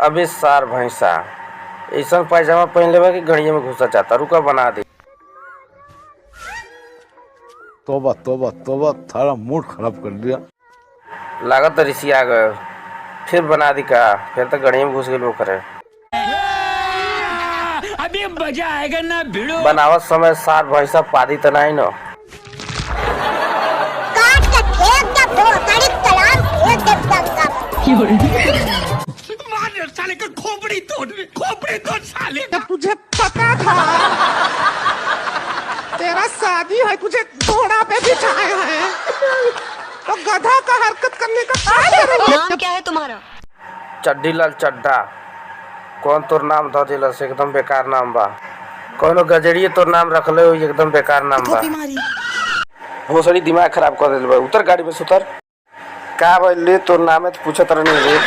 अबे सार भैंसा, ऐसा पैजामा पहन लेबा कि गड़िया में घुसा जाता। रुका बना दे। तोबा तोबा तोबा, थारा मूड खराब कर दिया। लागत ऋषि आ गए। फिर बना दी का, फिर तो गड़िया में घुस गए वो करे। अभी मजा आएगा ना भिड़ो। बनावत समय सार भैंसा पादी तो नहीं न। साले का खोपड़ी तोड़ साले। तुझे पता था तेरा शादी है, तुझे घोड़ा पे बिठाया है तो गधा का हरकत करने का नाम क्या है तुम्हारा? चड्डी लाल चड्डा। कौन तोर नाम धो दिला से एकदम बेकार नाम बा। कौनो गजड़िए तोर नाम रख ले एकदम बेकार नाम बा। भोसड़ी दिमाग खराब कर दिल बा। उतर गाड़ी में से उतर। का भाई ले तोर नाम है तो पूछत रहनी रे।